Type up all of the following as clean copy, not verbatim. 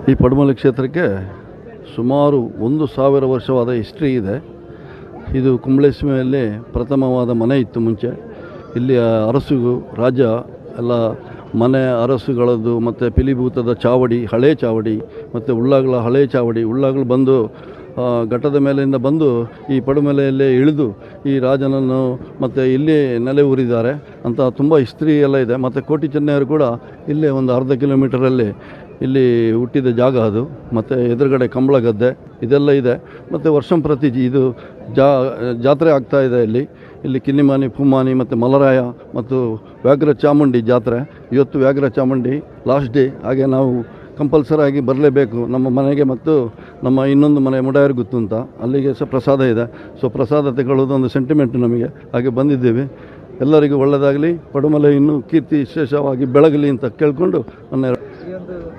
ಈ ಪಡುಮಲೆ ಕ್ಷೇತ್ರಕ್ಕೆ ಸುಮಾರು 1000 ವರ್ಷವಾದ ಹಿಸ್ಟ್ರಿ ಇದೆ. ಇದು ಕುಂಬಳೇಶ್ವರಿಯಲ್ಲಿ ಪ್ರಥಮವಾದ ಮನೆ ಇತ್ತು ಮುಂಚೆ. ಇಲ್ಲಿ ಅರಸು ರಾಜ ಎಲ್ಲ ಮನೆ ಅರಸುಗಳದ್ದು ಮತ್ತು ಪಿಲಿಭೂತದ ಚಾವಡಿ, ಹಳೆ ಚಾವಡಿ ಮತ್ತು ಉಳ್ಳಾಗಲ ಹಳೆ ಚಾವಡಿ, ಉಳ್ಳಾಗಲು ಬಂದು ಘಟ್ಟದ ಮೇಲೆಯಿಂದ ಬಂದು ಈ ಪಡುಮಲೆಯಲ್ಲೇ ಇಳಿದು ಈ ರಾಜನನ್ನು ಮತ್ತು ಇಲ್ಲಿ ನೆಲೆ ಊರಿದ್ದಾರೆ ಅಂತ ತುಂಬ ಹಿಸ್ಟ್ರಿ ಎಲ್ಲ ಇದೆ. ಮತ್ತು ಕೋಟಿ ಚೆನ್ನಯ್ಯರು ಕೂಡ ಇಲ್ಲೇ ಒಂದು ಅರ್ಧ ಕಿಲೋಮೀಟರಲ್ಲಿ ಇಲ್ಲಿ ಹುಟ್ಟಿದ ಜಾಗ ಅದು. ಮತ್ತು ಎದುರುಗಡೆ ಕಂಬಳ ಗದ್ದೆ ಇದೆಲ್ಲ ಇದೆ. ಮತ್ತು ವರ್ಷಂಪ್ರತಿ ಇದು ಜಾತ್ರೆ ಆಗ್ತಾ ಇದೆ. ಇಲ್ಲಿ ಕಿನ್ನಿಮಾನಿ, ಪೂಮಾನಿ ಮತ್ತು ಮಲರಾಯ ಮತ್ತು ವ್ಯಾಘ್ರ ಚಾಮುಂಡಿ ಜಾತ್ರೆ. ಇವತ್ತು ವ್ಯಾಘ್ರ ಚಾಮುಂಡಿ ಲಾಸ್ಟ್ ಡೇ. ಹಾಗೆ ನಾವು ಕಂಪಲ್ಸರಾಗಿ ಬರಲೇಬೇಕು ನಮ್ಮ ಮನೆಗೆ. ಮತ್ತು ನಮ್ಮ ಇನ್ನೊಂದು ಮನೆ ಮುಡಾಯರು ಗುತ್ತು ಅಂತ, ಅಲ್ಲಿಗೆ ಸಹ ಪ್ರಸಾದ ಇದೆ. ಸೊ ಪ್ರಸಾದ ತಗೊಳ್ಳೋದು ಒಂದು ಸೆಂಟಿಮೆಂಟ್ ನಮಗೆ. ಹಾಗೆ ಬಂದಿದ್ದೇವೆ. ಎಲ್ಲರಿಗೂ ಒಳ್ಳೆಯದಾಗಲಿ, ಪಡುಮಲೆ ಇನ್ನೂ ಕೀರ್ತಿ ವಿಶೇಷವಾಗಿ ಬೆಳಗಲಿ ಅಂತ ಕೇಳಿಕೊಂಡು ನನ್ನ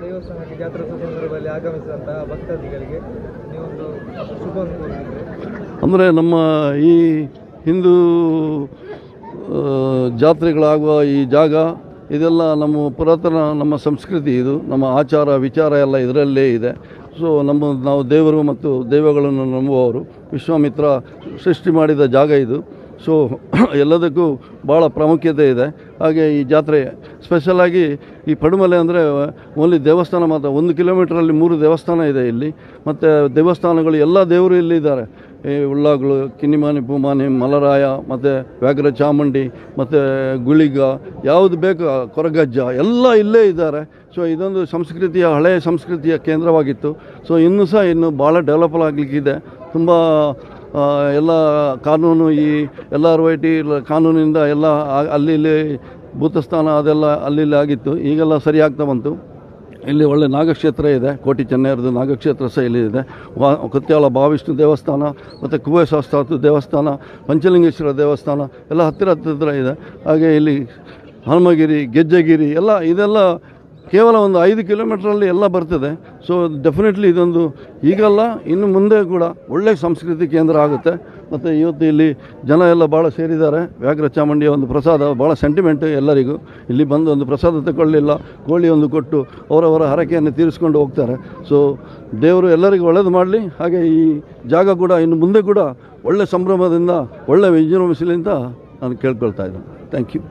ದೇವಸ್ಥಾನಕ್ಕೆ ಜಾತ್ರಾ ಸಂದರ್ಭದಲ್ಲಿ ಆಗಮಿಸಿದಂತಹ ಭಕ್ತಾದಿಗಳಿಗೆ ನೀವೊಂದು ಶುಭ ಅಂದರೆ ನಮ್ಮ ಈ ಹಿಂದೂ ಜಾತ್ರೆಗಳಾಗುವ ಈ ಜಾಗ ಇದೆಲ್ಲ ನಮ್ಮ ಪುರಾತನ ನಮ್ಮ ಸಂಸ್ಕೃತಿ, ಇದು ನಮ್ಮ ಆಚಾರ ವಿಚಾರ ಎಲ್ಲ ಇದರಲ್ಲೇ ಇದೆ. ಸೊ ನಾವು ದೇವರು ಮತ್ತು ದೈವಗಳನ್ನು ನಂಬುವವರು. ವಿಶ್ವಾಮಿತ್ರ ಸೃಷ್ಟಿ ಮಾಡಿದ ಜಾಗ ಇದು. ಸೊ ಎಲ್ಲದಕ್ಕೂ ಭಾಳ ಪ್ರಾಮುಖ್ಯತೆ ಇದೆ. ಹಾಗೆ ಈ ಜಾತ್ರೆ ಸ್ಪೆಷಲಾಗಿ ಈ ಪಡುಮಲೆ ಅಂದರೆ ಓನ್ಲಿ ದೇವಸ್ಥಾನ ಮಾತ್ರ. 1 ಕಿಲೋಮೀಟ್ರಲ್ಲಿ 3 ದೇವಸ್ಥಾನ ಇದೆ ಇಲ್ಲಿ. ಮತ್ತು ದೇವಸ್ಥಾನಗಳು ಎಲ್ಲ ದೇವರು ಇಲ್ಲಿದ್ದಾರೆ. ಈ ಉಳ್ಳಾಗಲು, ಕಿನ್ನಿಮಾನಿ, ಪೂಮಾನಿ, ಮಲರಾಯ ಮತ್ತು ವ್ಯಾಘ್ರ ಚಾಮುಂಡಿ ಮತ್ತು ಗುಳಿಗ, ಯಾವುದು ಬೇಕು ಕೊರಗಜ್ಜ ಎಲ್ಲ ಇಲ್ಲೇ ಇದ್ದಾರೆ. ಸೊ ಇದೊಂದು ಸಂಸ್ಕೃತಿಯ ಹಳೆಯ ಸಂಸ್ಕೃತಿಯ ಕೇಂದ್ರವಾಗಿತ್ತು. ಸೊ ಇನ್ನೂ ಭಾಳ ಡೆವಲಪ್ ಆಗಲಿಕ್ಕಿದೆ. ತುಂಬ ಎಲ್ಲ ಕಾನೂನು, ಈ LRYT ಕಾನೂನಿಂದ ಎಲ್ಲ ಅಲ್ಲಿ ಭೂತಸ್ಥಾನ ಅದೆಲ್ಲ ಅಲ್ಲಿ ಆಗಿತ್ತು. ಈಗೆಲ್ಲ ಸರಿಯಾಗ್ತಾ ಬಂತು. ಇಲ್ಲಿ ಒಳ್ಳೆ ನಾಗಕ್ಷೇತ್ರ ಇದೆ. ಕೋಟಿ ಚೆನ್ನಯ್ಯರದು ನಾಗಕ್ಷೇತ್ರ ಸಹ ಇಲ್ಲಿ ಇದೆ. ಕುತ್ಯಾಳ ಭಾವಿಷ್ಣು ದೇವಸ್ಥಾನ ಮತ್ತು ಕುಬೇಶಾಸ್ತಾತು ದೇವಸ್ಥಾನ, ಪಂಚಲಿಂಗೇಶ್ವರ ದೇವಸ್ಥಾನ ಎಲ್ಲ ಹತ್ತಿರ ಇದೆ. ಹಾಗೆ ಇಲ್ಲಿ ಹನುಮಗಿರಿ, ಗೆಜ್ಜೆಗಿರಿ ಎಲ್ಲ ಇದೆಲ್ಲ ಕೇವಲ ಒಂದು 5 ಕಿಲೋಮೀಟ್ರಲ್ಲಿ ಎಲ್ಲ ಬರ್ತದೆ. ಸೊ ಡೆಫಿನೆಟ್ಲಿ ಇದೊಂದು ಈಗಲ್ಲ, ಇನ್ನು ಮುಂದೆ ಕೂಡ ಒಳ್ಳೆಯ ಸಂಸ್ಕೃತಿ ಕೇಂದ್ರ ಆಗುತ್ತೆ. ಮತ್ತು ಇವತ್ತು ಇಲ್ಲಿ ಜನ ಎಲ್ಲ ಭಾಳ ಸೇರಿದ್ದಾರೆ. ವ್ಯಾಘ್ರ ಚಾಮುಂಡಿಯ ಒಂದು ಪ್ರಸಾದ ಭಾಳ ಸೆಂಟಿಮೆಂಟ್ ಎಲ್ಲರಿಗೂ. ಇಲ್ಲಿ ಬಂದು ಒಂದು ಪ್ರಸಾದ ತಗೊಳ್ಳಿಲ್ಲ, ಕೋಳಿ ಒಂದು ಕೊಟ್ಟು ಅವರವರ ಹರಕೆಯನ್ನು ತೀರಿಸ್ಕೊಂಡು ಹೋಗ್ತಾರೆ. ಸೊ ದೇವರು ಎಲ್ಲರಿಗೂ ಒಳ್ಳೇದು ಮಾಡಲಿ. ಹಾಗೆ ಈ ಜಾಗ ಕೂಡ ಇನ್ನು ಮುಂದೆ ಕೂಡ ಒಳ್ಳೆಯ ಸಂಭ್ರಮದಿಂದ, ಒಳ್ಳೆಯ ವಿಜೃಂಭಿಸಲಿ ಅಂತ ನಾನು ಕೇಳ್ಕೊಳ್ತಾ ಇದ್ದೇನೆ. Thank you.